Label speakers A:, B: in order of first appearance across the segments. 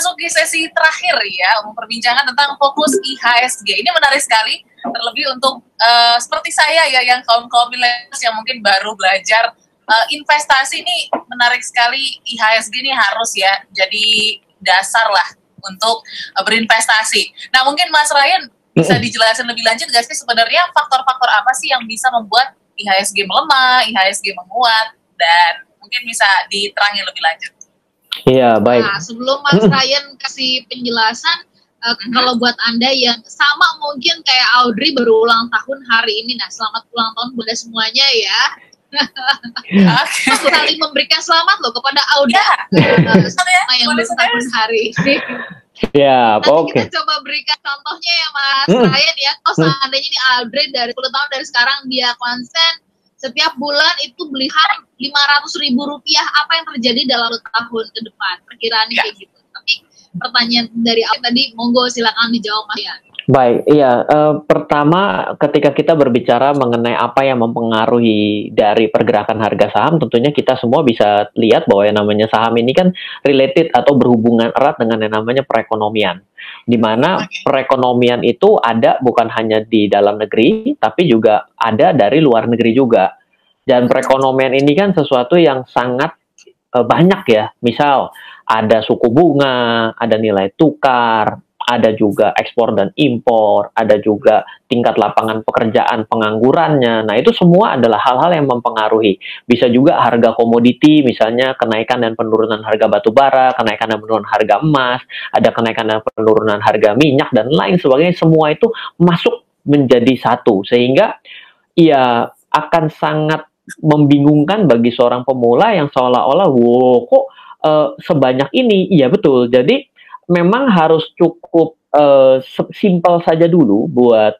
A: memasuki sesi terakhir ya, memperbincangkan tentang fokus IHSG. Ini menarik sekali, terlebih untuk seperti saya ya, yang kaum milenial yang mungkin baru belajar investasi. Ini menarik sekali, IHSG ini harus ya jadi dasar lah untuk berinvestasi. Nah mungkin Mas Ryan bisa dijelaskan lebih lanjut gak sih sebenarnya faktor-faktor apa sih yang bisa membuat IHSG melemah, IHSG menguat, dan mungkin bisa diterangin lebih lanjut.
B: Iya, baik.
C: Nah, sebelum Mas Ryan kasih penjelasan, kalau buat Anda yang sama mungkin kayak Audrey baru ulang tahun hari ini, nah selamat ulang tahun buat semuanya ya. Saling memberikan selamat loh kepada Audrey yang ulang tahun hari ini.
B: Ya,
C: nanti kita coba berikan contohnya ya Mas Ryan ya. Oh seandainya nih Audrey dari 10 tahun dari sekarang dia konsen setiap bulan itu beli ham Rp500.000, apa yang terjadi dalam 1 tahun ke depan? Perkiraannya kayak gitu. Tapi pertanyaan dari aku tadi, monggo silakan dijawab Mas ya.
B: Baik, iya. Pertama, ketika kita berbicara mengenai apa yang mempengaruhi dari pergerakan harga saham, tentunya kita semua bisa lihat bahwa yang namanya saham ini kan related atau berhubungan erat dengan yang namanya perekonomian. Di mana perekonomian itu ada bukan hanya di dalam negeri, tapi juga ada dari luar negeri juga. Dan perekonomian ini kan sesuatu yang sangat banyak ya. Misal, ada suku bunga, ada nilai tukar, ada juga ekspor dan impor, ada juga tingkat lapangan pekerjaan, penganggurannya. Nah, itu semua adalah hal-hal yang mempengaruhi. Bisa juga harga komoditi, misalnya kenaikan dan penurunan harga batu bara, kenaikan dan penurunan harga emas, ada kenaikan dan penurunan harga minyak, dan lain sebagainya. Semua itu masuk menjadi satu. Sehingga, ya akan sangat membingungkan bagi seorang pemula yang seolah-olah, wow, kok sebanyak ini? Iya, betul. Jadi, memang harus cukup simpel saja dulu buat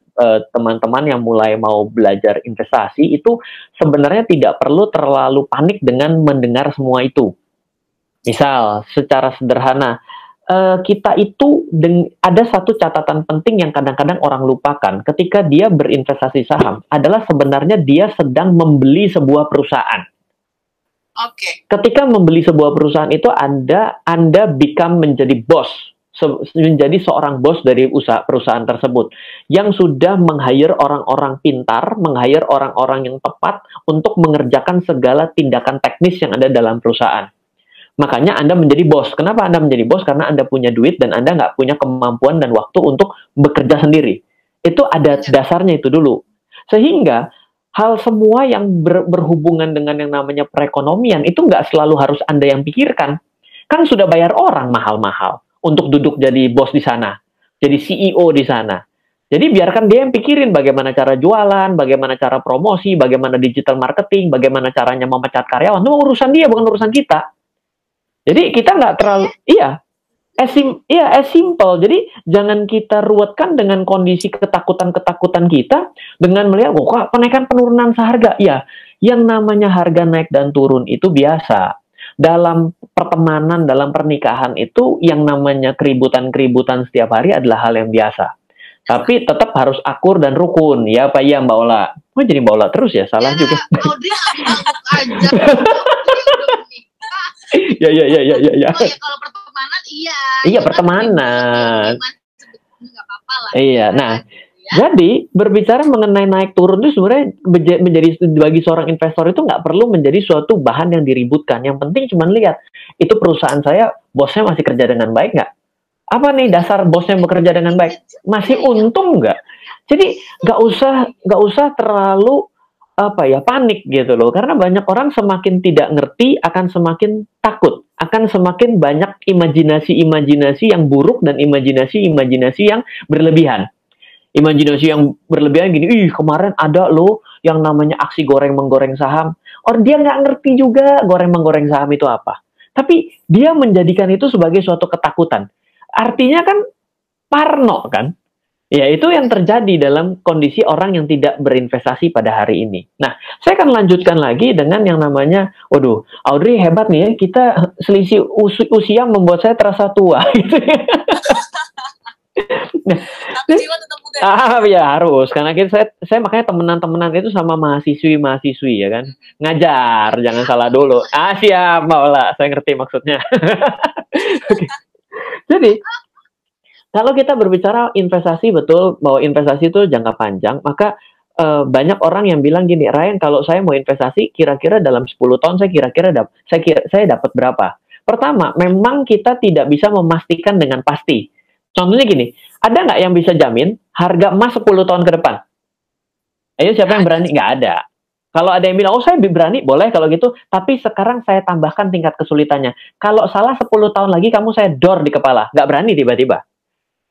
B: teman-teman yang mulai mau belajar investasi. Itu sebenarnya tidak perlu terlalu panik dengan mendengar semua itu. Misal, secara sederhana, kita itu ada satu catatan penting yang kadang-kadang orang lupakan ketika dia berinvestasi saham, adalah sebenarnya dia sedang membeli sebuah perusahaan. Ketika membeli sebuah perusahaan itu Anda become menjadi bos, menjadi seorang bos dari perusahaan tersebut yang sudah meng-hire orang-orang pintar, meng-hire orang-orang yang tepat untuk mengerjakan segala tindakan teknis yang ada dalam perusahaan. Makanya Anda menjadi bos. Kenapa Anda menjadi bos? Karena Anda punya duit dan Anda nggak punya kemampuan dan waktu untuk bekerja sendiri. Itu ada dasarnya itu dulu. Sehingga hal semua yang berhubungan dengan yang namanya perekonomian itu nggak selalu harus Anda yang pikirkan. Kan sudah bayar orang mahal-mahal untuk duduk jadi bos di sana, jadi CEO di sana. Jadi biarkan dia yang pikirin bagaimana cara jualan, bagaimana cara promosi, bagaimana digital marketing, bagaimana caranya memecat karyawan. Itu urusan dia, bukan urusan kita. Jadi kita nggak terlalu, as simple. Jadi jangan kita ruwetkan dengan kondisi ketakutan-ketakutan kita dengan melihat, kok kenaikan penurunan seharga. Ya, yang namanya harga naik dan turun itu biasa. Dalam pertemanan, dalam pernikahan itu yang namanya keributan-keributan setiap hari adalah hal yang biasa. Tapi tetap harus akur dan rukun. Ya Pak, ya Mbak Ola. Oh jadi Mbak Ola terus ya, salah juga.
C: Audrey aja.
B: Ya.
C: Oh ya, kalau pertemanan
B: iya pertemanan.
C: Nggak apa-apa lah.
B: Iya, nah. Jadi, berbicara mengenai naik turun itu sebenarnya menjadi bagi seorang investor itu nggak perlu menjadi suatu bahan yang diributkan. Yang penting cuma lihat, itu perusahaan saya, bosnya masih kerja dengan baik nggak? Apa nih dasar bosnya bekerja dengan baik? Masih untung nggak? Jadi, nggak usah terlalu panik gitu loh. Karena banyak orang semakin tidak ngerti akan semakin takut. Akan semakin banyak imajinasi-imajinasi yang buruk dan imajinasi-imajinasi yang berlebihan. Imajinasi yang berlebihan gini, kemarin ada loh yang namanya aksi goreng-menggoreng saham. Dia nggak ngerti juga goreng-menggoreng saham itu apa. Tapi dia menjadikan itu sebagai suatu ketakutan. Artinya kan parno kan? Ya itu yang terjadi dalam kondisi orang yang tidak berinvestasi pada hari ini. Nah, saya akan lanjutkan lagi dengan yang namanya, waduh, Audrey hebat nih ya, kita selisih usia membuat saya terasa tua. Gitu ya.
A: Tapi jiwa tetap muda.
B: Ya harus, karena saya makanya temenan itu sama mahasiswi ya kan, ngajar, jangan salah dulu. Siap Mbak Ola, saya ngerti maksudnya. Okay. Jadi, kalau kita berbicara investasi, betul bahwa investasi itu jangka panjang, maka banyak orang yang bilang gini, Ryan, kalau saya mau investasi, kira-kira dalam 10 tahun saya dapat berapa? Pertama, memang kita tidak bisa memastikan dengan pasti. Contohnya gini, ada nggak yang bisa jamin harga emas 10 tahun ke depan? Ayo, siapa yang berani? Nggak ada. Kalau ada yang bilang, oh saya berani, boleh kalau gitu, tapi sekarang saya tambahkan tingkat kesulitannya. Kalau salah 10 tahun lagi, kamu saya dor di kepala. Nggak berani tiba-tiba.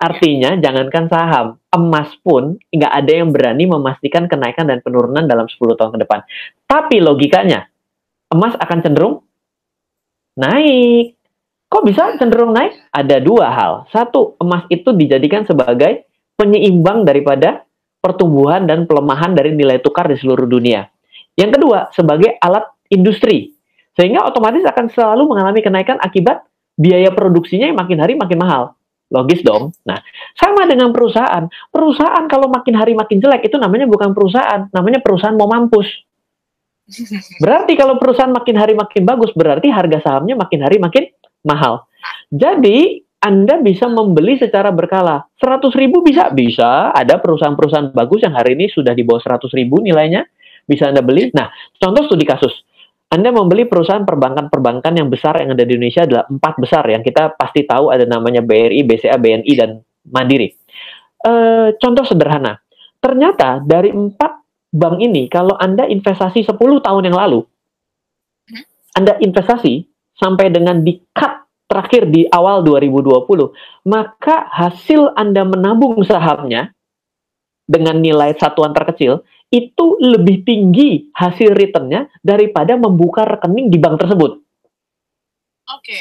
B: Artinya, jangankan saham, emas pun nggak ada yang berani memastikan kenaikan dan penurunan dalam 10 tahun ke depan. Tapi logikanya, emas akan cenderung naik. Kok bisa cenderung naik? Ada dua hal. Satu, emas itu dijadikan sebagai penyeimbang daripada pertumbuhan dan pelemahan dari nilai tukar di seluruh dunia. Yang kedua, sebagai alat industri. Sehingga otomatis akan selalu mengalami kenaikan akibat biaya produksinya yang makin hari makin mahal. Logis dong. Nah, sama dengan perusahaan. Perusahaan kalau makin hari makin jelek, itu namanya bukan perusahaan. Namanya perusahaan mau mampus. Berarti kalau perusahaan makin hari makin bagus, berarti harga sahamnya makin hari makin mahal. Jadi, Anda bisa membeli secara berkala. 100.000 bisa? Bisa. Ada perusahaan-perusahaan bagus yang hari ini sudah di bawah 100.000 nilainya. Bisa Anda beli. Nah, contoh studi kasus. Anda membeli perusahaan perbankan-perbankan yang besar yang ada di Indonesia adalah 4 besar yang kita pasti tahu, ada namanya BRI, BCA, BNI, dan Mandiri. Contoh sederhana. Ternyata dari 4 bank ini, kalau Anda investasi 10 tahun yang lalu, Anda investasi sampai dengan di cut terakhir di awal 2020, maka hasil Anda menabung sahamnya dengan nilai satuan terkecil, itu lebih tinggi hasil returnnya daripada membuka rekening di bank tersebut.
A: Oke.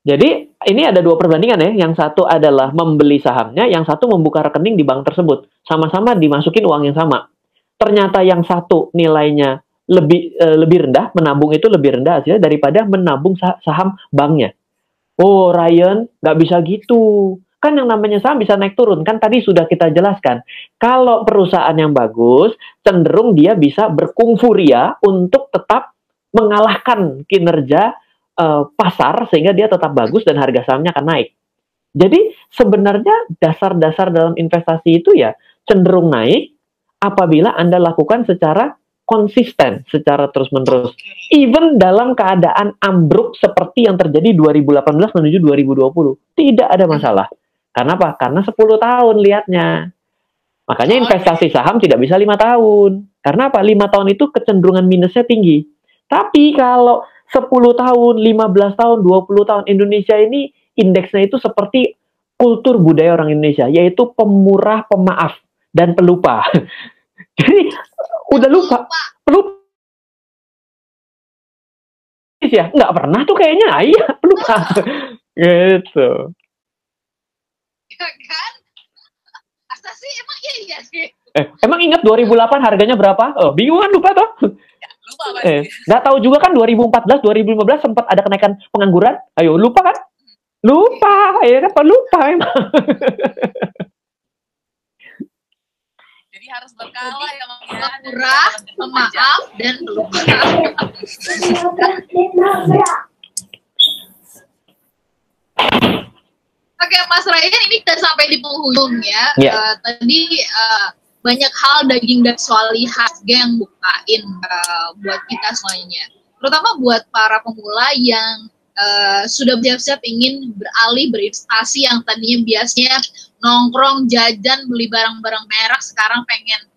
B: Jadi, ini ada 2 perbandingan ya. Yang satu adalah membeli sahamnya, yang satu membuka rekening di bank tersebut. Sama-sama dimasukin uang yang sama. Ternyata yang satu nilainya lebih rendah, menabung itu lebih rendah hasilnya daripada menabung saham banknya. Oh, Ryan, nggak bisa gitu. Kan yang namanya saham bisa naik turun. Kan tadi sudah kita jelaskan. Kalau perusahaan yang bagus, cenderung dia bisa berkungfu ria untuk tetap mengalahkan kinerja pasar sehingga dia tetap bagus dan harga sahamnya akan naik. Jadi sebenarnya dasar-dasar dalam investasi itu ya cenderung naik apabila Anda lakukan secara konsisten, secara terus-menerus. Even dalam keadaan ambruk seperti yang terjadi 2018 menuju 2020. Tidak ada masalah. Karena apa? Karena 10 tahun lihatnya. Makanya investasi saham tidak bisa 5 tahun. Karena apa? 5 tahun itu kecenderungan minusnya tinggi. Tapi kalau 10 tahun, 15 tahun, 20 tahun, Indonesia ini indeksnya itu seperti kultur budaya orang Indonesia, yaitu pemurah, pemaaf, dan pelupa. Jadi, udah lupa. Pelupa. Ya, nggak pernah tuh kayaknya. Iya, pelupa. Gitu.
C: Ya kan? Asa sih emang iya sih.
B: Emang ingat 2008 harganya berapa? Oh, bingung kan, lupa toh?
A: Ya, lupa pasti.
B: Nggak tahu juga kan 2014, 2015 sempat ada kenaikan pengangguran. Ayo, lupa kan? Lupa, ya kan? Lupa memang.
A: Jadi harus berkala ya, Mang ya.
C: Murah, pemaaf, dan pelupa. Oke, Mas Ryan, ini kita sampai di penghujung ya.
B: Yeah.
C: Tadi banyak hal daging dan soal IHSG yang bukain buat kita semuanya. Terutama buat para pemula yang sudah bersiap-siap ingin beralih berinvestasi yang tadinya biasanya nongkrong, jajan, beli barang-barang merek, sekarang pengen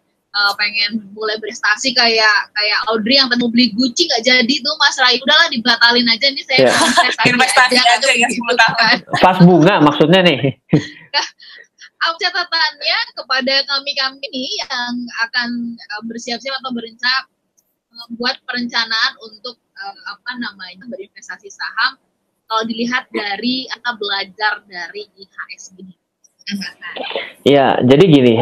C: mulai berinvestasi kayak Audrey yang tadi mau beli Gucci nggak jadi tuh Mas Rai, udahlah dibatalin aja nih saya
A: investasi aja ya 10 tahun.
B: Pas bunga maksudnya nih.
C: Catatannya kepada kami ini yang akan bersiap-siap atau berencana membuat perencanaan untuk berinvestasi saham, kalau dilihat dari atau belajar dari IHSG ini.
B: Ya, jadi gini,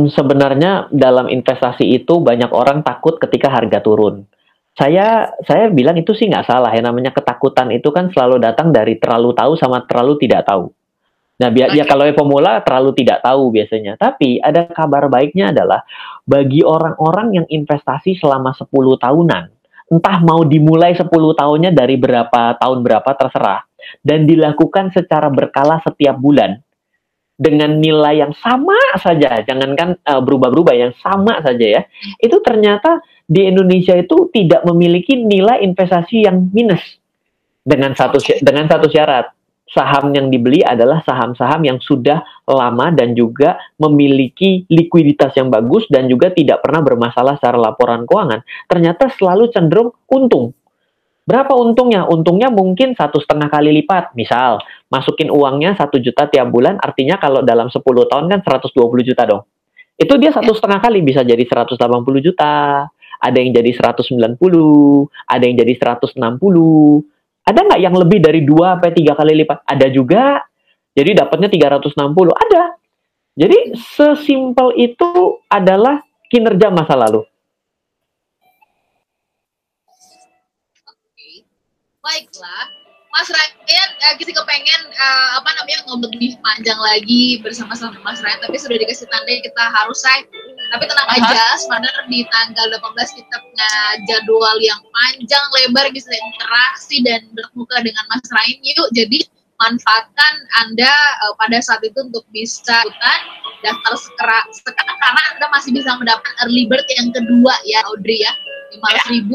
B: sebenarnya dalam investasi itu banyak orang takut ketika harga turun. Saya bilang itu sih nggak salah ya, namanya ketakutan itu kan selalu datang dari terlalu tahu sama terlalu tidak tahu. Nah, ya kalau pemula terlalu tidak tahu biasanya. Tapi ada kabar baiknya adalah bagi orang-orang yang investasi selama 10 tahunan, entah mau dimulai 10 tahunnya dari berapa tahun berapa terserah. dan dilakukan secara berkala setiap bulan dengan nilai yang sama saja, jangankan berubah-berubah, yang sama saja ya, itu ternyata di Indonesia itu tidak memiliki nilai investasi yang minus dengan satu syarat. Saham yang dibeli adalah saham-saham yang sudah lama dan juga memiliki likuiditas yang bagus dan juga tidak pernah bermasalah secara laporan keuangan. Ternyata selalu cenderung untung. Berapa untungnya? Untungnya mungkin 1,5 kali lipat. Misal, masukin uangnya 1 juta tiap bulan, artinya kalau dalam 10 tahun kan 120 juta dong. Itu dia 1,5 kali bisa jadi 180 juta, ada yang jadi 190, ada yang jadi 160. Ada nggak yang lebih dari 2-3 kali lipat? Ada juga. Jadi dapatnya 360. Ada. Jadi sesimpel itu adalah kinerja masa lalu.
C: Baiklah, Mas Ryan, kita kepengen ngobrol lebih panjang lagi bersama Mas Ryan, tapi sudah dikasih tanda kita harus say. Tapi tenang aja, sebenarnya di tanggal 18 kita punya jadwal yang panjang lebar, bisa interaksi dan bermuka dengan Mas Ryan. Yuk, jadi manfaatkan Anda pada saat itu untuk bisa daftar sekarang karena Anda masih bisa mendapatkan early bird yang kedua ya, Audrey ya, 500.000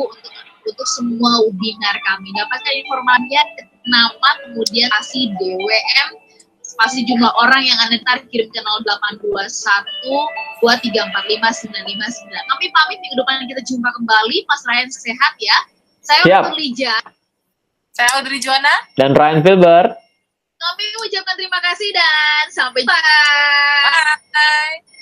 C: untuk semua webinar kami. Dapatkan informasinya, nama, kemudian spasi DWM, spasi jumlah orang yang Anda tarik, kirim ke 0821 2345 959. Kami pamit, minggu depan kita jumpa kembali. Mas Ryan sehat ya. Saya Untuk Lija.
A: Saya Audrey Joanna.
B: Dan Ryan Filbert.
C: Kami mengucapkan terima kasih dan sampai jumpa.
A: Bye.